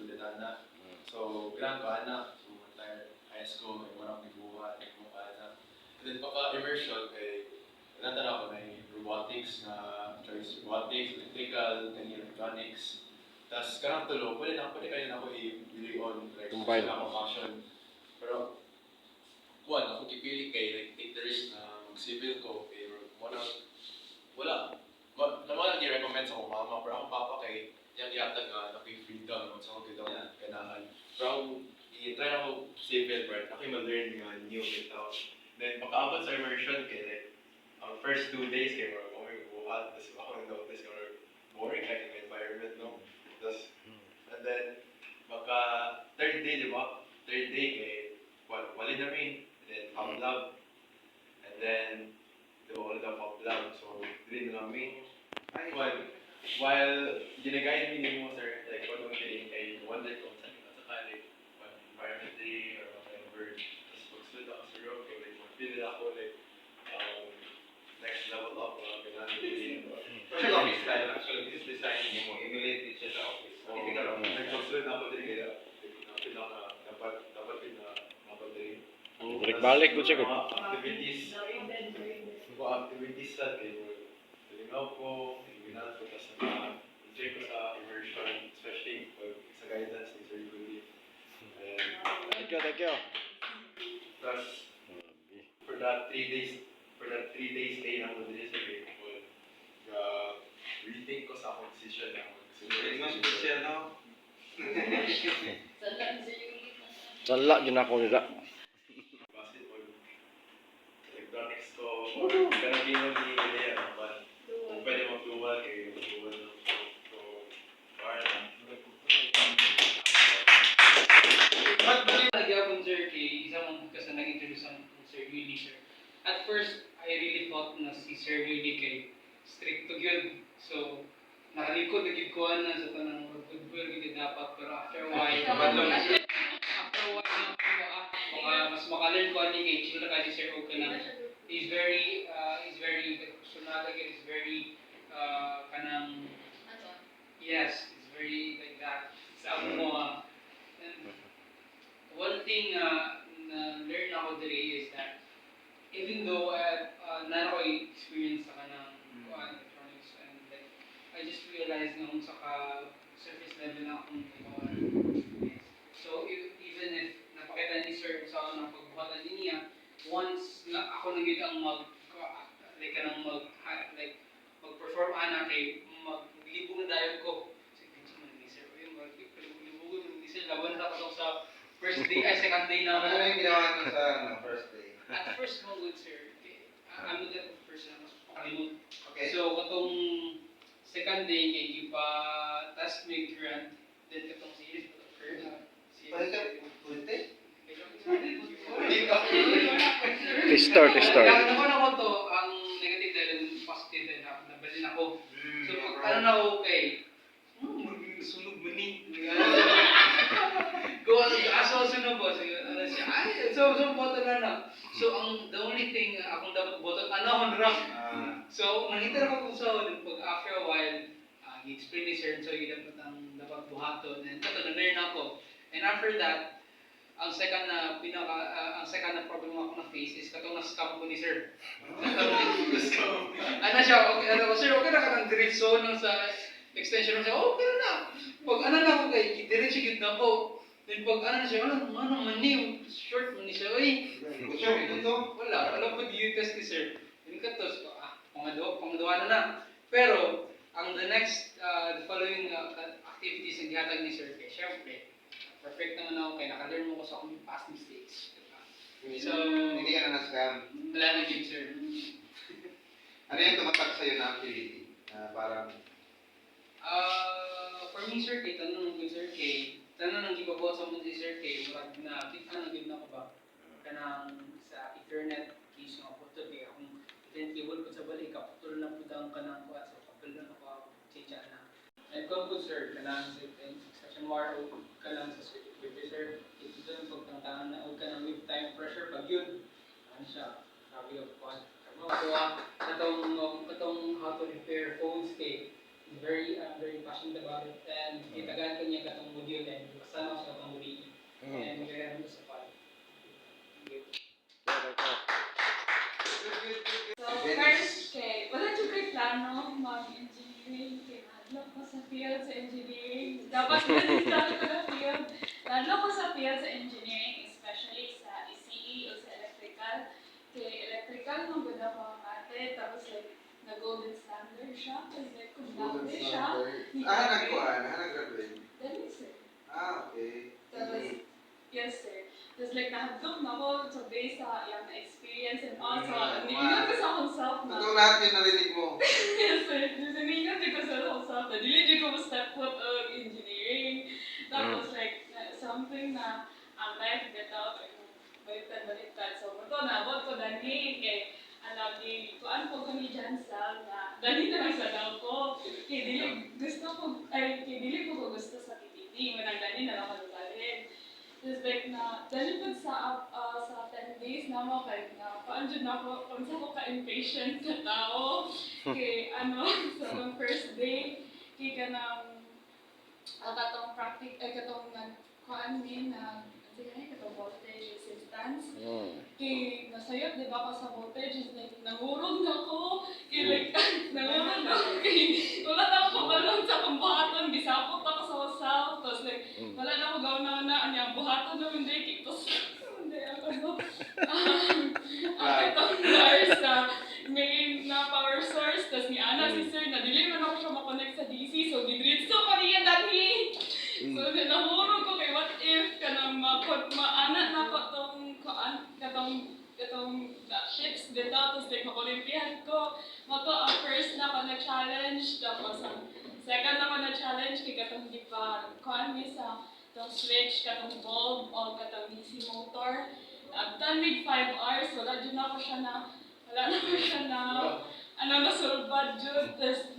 student na. So, grand ka na. So, entire high school, may walang nagbuhat, nagbuhat na. And then, pagka-immersion, natan ako na robotics na choice robotics, electrical, then electronics. Tapos, karang tulo, pwede kayo na ako i-really on, like, combine ako passion. Pero, ako kipili kay, like, take the risk na mag-civil ko, wala. Naman i-recommend sa akong mama, pero akong papa kay, yung yatag nga, freedom, sa akong gitang ganahan. Pero akong, i-try ako civil, right? Ako yung ma-learn nga new bitaw. Then, pagkaabot sa immersion, kaya, ang first 2 days, kaya mga buhat, tapos ako notice ko, boring kind of environment, no? Tapos, and then, baka, third day, di ba? Third day, kay, wali na rin, and then, Pub Lab, and then, all the Pub Lab, so, din na kami. While ginaguide me mo, sir, like, what I'm saying, I wonder kung saan ka sa college, what environmentally, or whatever, tapos pag-sulit ako sa road, like, mag-feel ako, like, next level up, ganun. Pero office style, actually, this design mo, emulate it siya sa office. Typical ako. Nag-sulit ako din, kaya, dapat din na, din. balik ko siya ko. Activities sa tulingaw ko, ibinan ko, tapos na-enjoy ko sa immersion, especially sa guidance ni Sir Rudy. Thank you. Tapos, for that 3 days stay na ko din sa Grateful, rethink ko sa akong decision na Mas special, no? Sala yun ako nila. Basketball, electronics ko, pero di mo ni naman. Kung pwede mag-dual, mag-dual lang. So, parang Lagi akong Sir Kay, isa mong kasi nag-introduce ang Sir Rudy, sir. At first, I really thought na si Sir Rudy kay strict to yun. So, nakalikod, nagigkuhan na sa tanang good hindi dapat. Pero after a while, mas makalan ko ni kay Chila kasi Sir Oka na he's very personal, he's very kanang yes, it's very like that. Sa mo one thing na learn ako today is that even though na ako experience sa kanang electronics and like I just realized na kung saka surface level na akong experience. So even if napakita ni Sir sa ng pagbuhatan niya, once na ako naging ang mag-perform ana kay maglibog na dayon ko. Sige, ni Sir, maglibog ni Sir laban na ako sa first day, second day na. Ano yung ginawa mo sa first day? At first mo good, Sir. I'm not that person na mas pakalimot. Okay. So, katong second day, kay Gipa task may grant, then katong series pa ito curve. Tester. Nakuha na ko to, ang negative dahil positive dahil nabalin ako. So, ano na ako kay, sunog mani. Aso sunog po. So, bottle na. So, the only thing, akong dapat bottle, So, nakita ko kung saan, pag after a while, i-explain ni Sir, so dapat buhaton, and ito, na-learn ako. And after that, ang second na problem ako na face is katong na-scam ko ni Sir. Ano siya, Sir, okay na ka ng diretso nang sa extension siya, okay na. Pag na ako kay, diretso gid na ko. Then pag na siya, mani, short mani siya, wala po di-test ni Sir. Then katos, pangadawa na. Pero, ang the next, the following activities na gihatag ni Sir, kay syempre, perfect naman ako kaya naka-learn mo ko sa akong past mistakes. So, Hindi ka na na-scam. wala na yun, Sir. Ano yung tumatak sa'yo na activity? Parang, For me, Sir Kay, tanong ng Sir Kay, tanong ng gipabuhat sa mga si Sir Kay, murag na, ano gid na ko ba? Kanang sa Ethernet case nga po ito, kaya akong event cable ko sa balik, kaputol na po ang kanang ko at so kapul na ako, change na. And kung po, Sir, kanang section war o kanang sa circuit breaker, Sir, ito doon pagtantangan na o kanang with time pressure, pag yun, ano siya, sabi ko po, katong how to repair phones kay, very passionate about it, and itagaan ko niya katong module and field sa engineering. Dapat na-start ko na field. Lalo ko sa field sa engineering, especially sa ECE o sa electrical. Kaya electrical, nung ganda ko ang ate, tapos like, na-golden standard siya. Tapos like, kung dati siya, nag-graduate. dali sir. Okay. Tapos, yes sir. Tapos like, nahadlok na ako sa base sa yung experience and also, ningat ko sa akong self na. Totoo lahat yung narinig mo. Yes sir. Ningat ko sa akong self na. Dili ko step foot of engineering. Tapos like, something na ang life get out, baliktad. So, ito naabot ko dani kay lagi kuan ko kami dyan sa na dani na lang sa daw ko. Kay dili ko gusto sa PPT. Manang dani na lang ako nagbalhin. Just like na, dali po sa 10 days na mo, kahit na, paanjud na ako, kung sa ko ka-impatient ka tao, kay sa akong first day, kay ka ng, katong kuan din na, katong voltage resistance, kay nasayot, di ba ako sa voltage, is like, nangurog na ko, kay like, nangurog na ko, kay, wala na ako kabalong sa kumbuhaton, gisapot ako sa wasap, tapos like, wala na ako gawin na ang buhaton na hindi, tapos, hindi ako, ang katong wires sa main na power source, tapos ni Ana, si Sir, nadili man ako siya makonect sa DC, so gidritso pa riyan dati. So, nahurog ko kay what if, kanang maanak na ko katong ships dito, tapos like makulimpihan ko. Mato ang first na ko na-challenge, tapos ang second na ko na-challenge, kay katong di pa kuhan mi sa itong switch, katong bulb, o katong DC motor. Tanwig 5 hours, wala na ko siya nasulbad dyan, tapos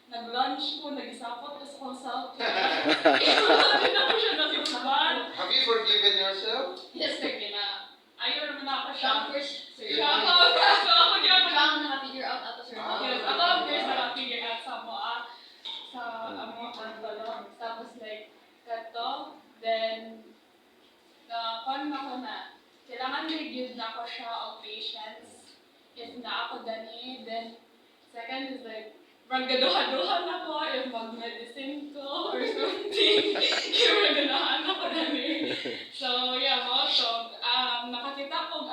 nag-lunch ko, nag-isapot, tapos consult. Hindi na ko siya nasulbad. Have you forgiven yourself? Yes, sir, ayaw naman ako siya. Siyang Siya ako, so ako niya nakafigure out ato sir. yes, ako ang first nakafigure out sa amo ang talong. Tapos like, kato, then, kung ako na, kailangan may give na ako siya of patience. If na ako dani, then, second is like, magaduha-duha na ko if mag-medicine ko or something. Kaya maganahan ako dani. So, yeah, mo so, nakakita ko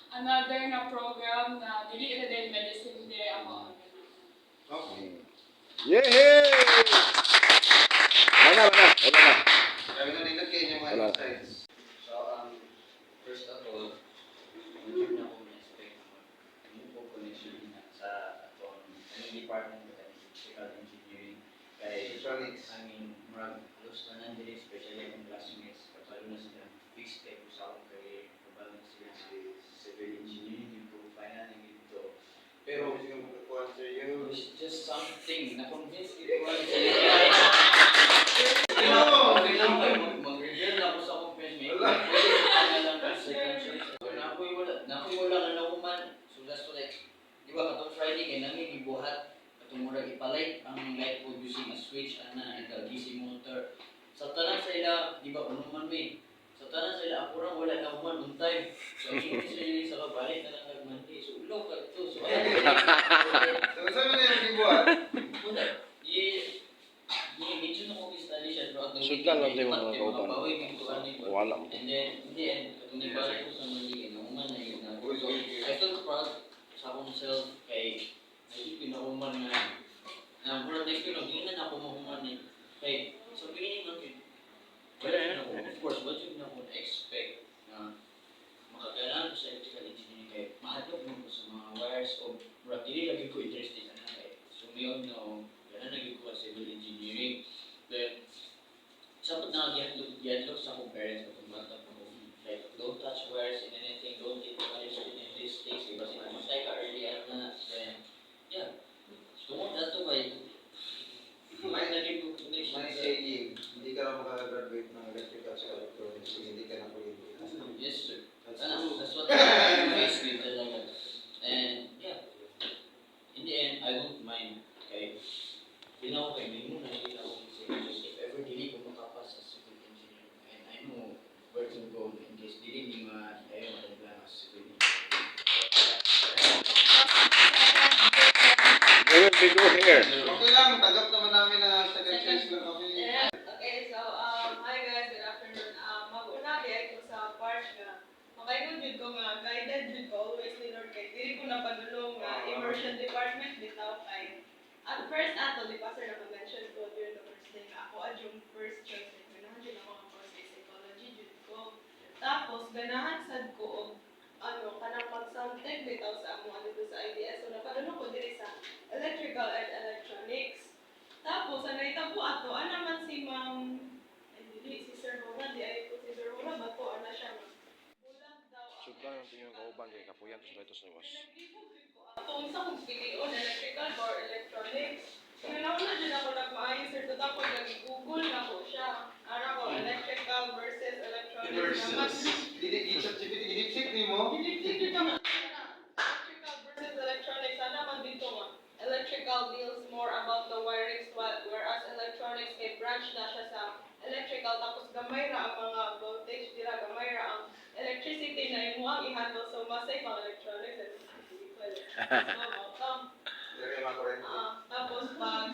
another na program na dili na din medicine day ako. Okay. Yehey! Wala na. Kami na nindot kayo yung mga Wala. insights. So, first of all, hindi na ako na-expect na po connection na sa department of electrical engineering. Kay, Electronics. marag halos na nandito, especially akong classmates, kapalo na sila fixed type sa akong career, kapalo na sila sa civil engineering, yung profile na dito. Pero, it was just something na convince it was mag-reveal na ako sa akong friends, may nakoy wala na nakuman. So that's what di ba katong Friday kay namin ibuhat katong mura ipalit ang light bulb using a switch ana and the DC motor. Sa tanan sa ila, di ba kuno man may. Sa tanan sa ila ako ra wala na kuman on time. So hindi sila sa kabalit na lang nagmandi. So ulo ka ito. So So, saan mo na yung gibuhat? Una, medyo na kong study siya throughout the week. Sultan lang din mga kauban. Wala mo. And then, in the end, katong nibalik ko sa mali, nauman na yun na. So, I felt proud sa akong self kay pinakuman na mura next year, hindi na ako mahuman eh. Kay, sa beginning lang yun. Of course, what you na expect na makakailangan ko sa electrical engineering kay mahadlok mo ko sa mga wires o mura, hindi lagi ko interested na kay. So, ngayon na gana naging ko sa civil engineering. Then, sapot na gihadlok sa akong parents at bata ko. Like, don't touch wires in anything, don't take wires in these things. Because it's like early na, then, yeah. So, dato ba may naging ko connection May sa... saying, hindi ka lang makagraduate ng electrical sa electronics kung hindi ka na kulibuhat. Yes, sir. That's what I faced with talaga. And, yeah. In the end, I don't mind. Okay? Hindi na ako kay Mimo, hindi na ako kasi if ever dili ko makapas sa civil engineering, and I know where to go in case dili ni ayaw mataglan as civil engineering. Where will we go here? Okay lang, tanggap naman namin na second choice makaingon jud ko nga guided jud ko always ni Lord kay dili ko napadulong nga immersion department bitaw kay at first ato di pa sir na-mention ko during the first day nga ako yung first choice like ganahan jud ako ang course kay psychology jud ko tapos ganahan sad ko og kanang mag-sound tech bitaw sa amo dito sa IDS so napadulong ko diri sa electrical and electronics tapos ang naitabo ato naman si Ma'am si Sir Hora, di ay po si Sir Hora, bato, ana siya, bulag daw ako. Sublang ang tingin kauban kay kapuyan sa ito sa was. Kung sa kong pilion, electrical or electronics, sinanaw na dyan ako nagmaayon, Sir, tapos nag-google na ko siya. Ara ko, electrical versus electronics naman. Gidipsik ni mo? Hindi naman electrical versus electronics, sana man dito nga. Electrical deals more about the wiring, whereas electronics, may branch na siya sa electrical tapos gamay ra ang mga voltage dira gamay ra ang electricity na imo ang i-handle so mas safe ang electronics and Dire makurente. tapos pag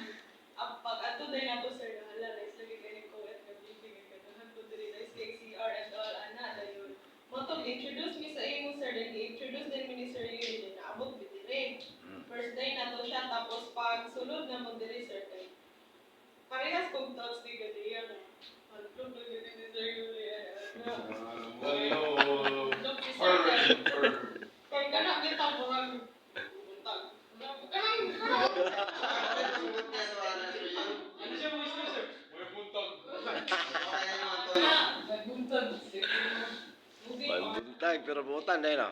ato din ato sir nahala na lagi kay ko at nag-meeting ka na to diri na KCR and all ana dayon mo to introduce mi sa imo sir then introduce din mi ni Sir Yuri din naabot diri first day na to siya tapos pag sulod na mo diri sir kay parehas kong thoughts ni Gadia kaya ka na kita mo ang buntag. Ano siya mga isla, sir? May puntag. Buntag. Banduntag pero butan dahil na.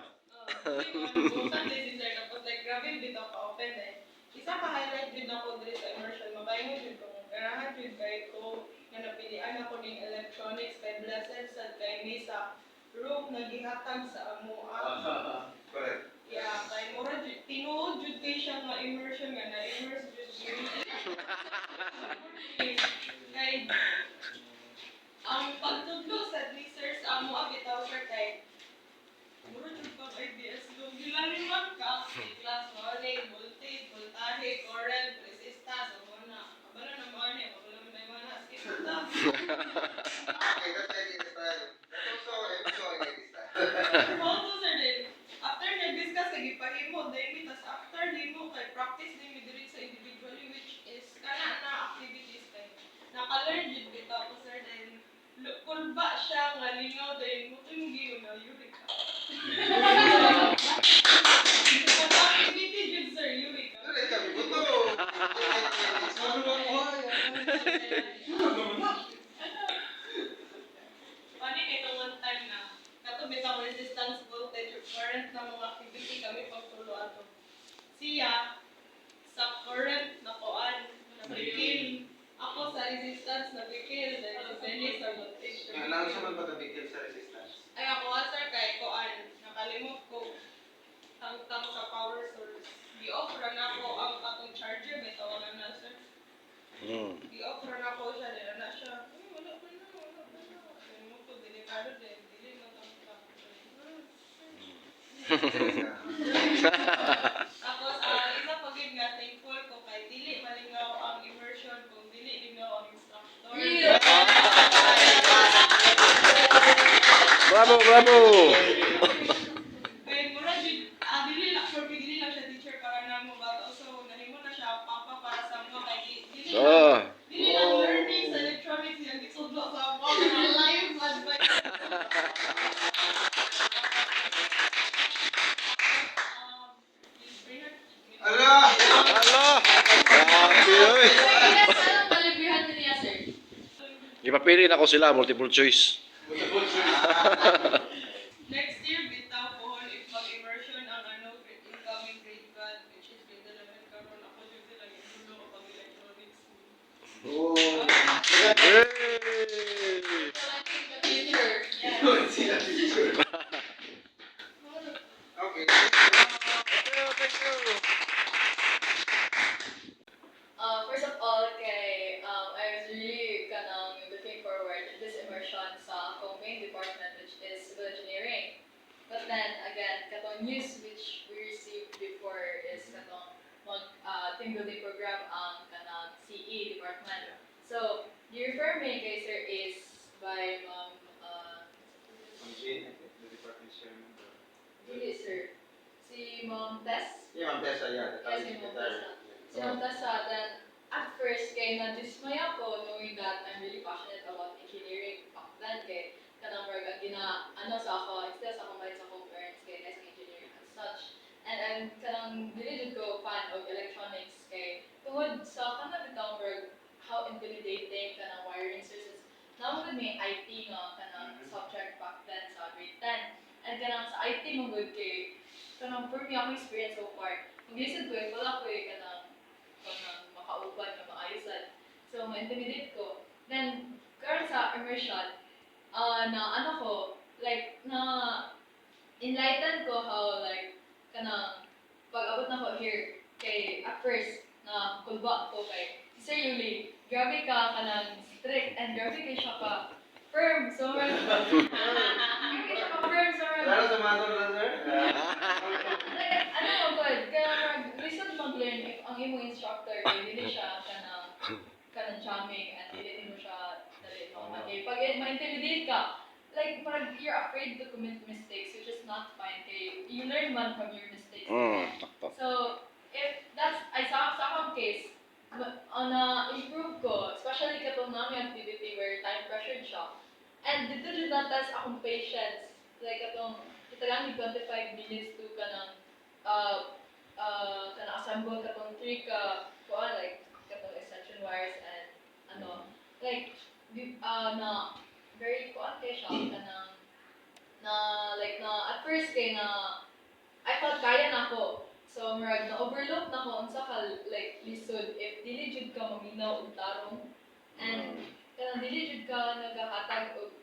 Buntag din si sir. Tapos like grabe dito ka open eh. Isa pa highlight din ako dito sa immersion. Mabayin din ko. Ganahan din kayo ko na napilian ako ng electronics kay Blessed sa kay Misa room na gihatag sa amo. Correct. Yeah, kay mura tinuod jud kay siya nga immersion nga na immerse jud kay ang pagtudlo sa research amo abitaw sir kay mura jud pag IDS lo gilalim man ka class 1 voltage voltahe current resistance o na abala na mo ani abala man na mana skip ta Okay, that's like it style. That's also enjoying it style. also sir din after nag-discuss kay gipahimo then mi tas after nimo kay practice din mi diri sa individually which is kana na activities kay naka-learn jud bitaw ko sir then kulba siya nga lingaw din mo to yung giyo na Eureka. Activity jud sir Eureka. Dire kami buto. Ano ba mo? Pani kay one time na kato bitaw resistance voltage or current na mga activity kami pagtulo ato. Siya sa current na kuan nabikil. Ako sa resistance nabikil dahil sa Benny sa voltage. Alam sa man pagkabigil sa resistance. Ay ako sir kay kuan nakalimot ko tangtang sa power source. Di-off ra na ko ang atong charger bitaw wala na sir. Di-off ra na ko siya nila na siya. Wala pa na. Ano mo ko delikado din dili na tangtang. Tapos isa pa gid nga thankful ko kay dili malingaw ang immersion kung dili lingaw ang instructor. Bravo, bravo. Kay mura jud dili lang sure dili lang siya teacher para namo but also nahimo na siya papa para sa mga kay dili dili lang learning sa electronics yung gitudlo sa mga live advice. Ala! Hello. Grabe oy. Anong malibihan din niya, sir? Ipapili na ko sila multiple choice. Next year bitaw ko if mag-immersion ang incoming grade 1 which is grade 11 karon ako jud sila gitulo ko pag electronics. Oh. Yay! Teacher. Okay. Thank you. First of all, I was really looking forward to this immersion sa akong main department, which is civil engineering. But then again, katong news which we received before is katong team building program ang kanang CE department. So the refer me kay sir is by Eugene, the department chairman. Ma'am Tess. Yeah, Ma'am Tessa, yeah. the Yes, college Ma'am guitar. Tessa. Si Ma'am Tessa, then at first kay na-dismay ako knowing that I'm really passionate about engineering back then kay kanang mga ano sa ako, instead sa akong sa akong parents kay as engineering as such. And I'm kanang dili jud ko fan of electronics kay tungod sa kanang bitang work how intimidating kanang wiring sources. Namo gud may IT nga kanang subject back then sa grade 10. And kanang sa IT mo gud kay kanang for me ako experience so far. Mag-listen ko wala ko kanang makauban nga maayosan. So ma-intimidate ko. Then karon sa immersion na ano ko like na enlighten ko how like kanang pag-abot na ko here kay at first na kulba ko kay si Sir Yuli, grabe ka kanang strict and grabe kay siya ka firm. So grabe kay siya ka firm. So Lalo sa mga sunod, sir? like ano mo good kaya listen mag-learn if ang imong instructor kay dili siya kanang charming and dili mo siya dali no okay pag ma-intimidate ka like parang you're afraid to commit mistakes which is not fine kay you learn man from your mistakes. Takto. So if that's I sa akong case improve ko especially katong namin activity where time pressured siya and dito jud na test akong patience like katong kita lang 25 minutes to kanang kanang assemble katong 3 ka kuan like katong extension wires and ano like na very kuan kay siya kanang na like na at first kay na I thought kaya na ako. So murag na overlook na ko unsa ka like lisod if dili jud ka maminaw og tarong and kanang dili jud ka nagahatag og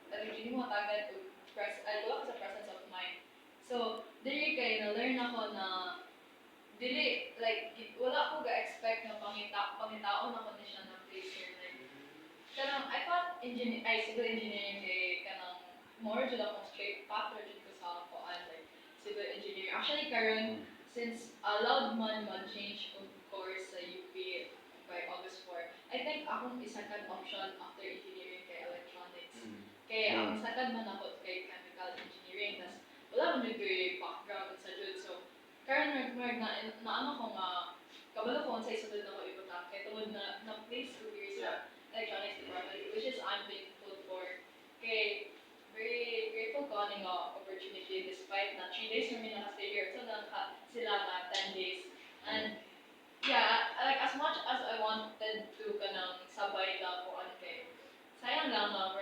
dili mo hatagan og wala ka sa presence of mind. So dili kay na learn ako na dili like wala ko ga-expect na pangitaon ako ni siya na place here like kanang I thought civil engineering kay kanang more jud ako straight path ra jud ko sa kuan like civil engineering. Actually karon since allowed man change of course sa UP by August 4, I think akong second option after engineering kay electronics. Kay ang second man ako kay chemical engineering tas wala man jud ko'y background sa jud so karon na ano ko nga kabalo ko unsay sunod na ko ibutan kay tungod na place ko here sa electronics department which is I'm thankful for kay very grateful ko ani nga opportunity despite na 3 days kami naka-stay here so sila na 10 days and yeah like as much as I wanted to kanang sabay na ko kay sayang lang na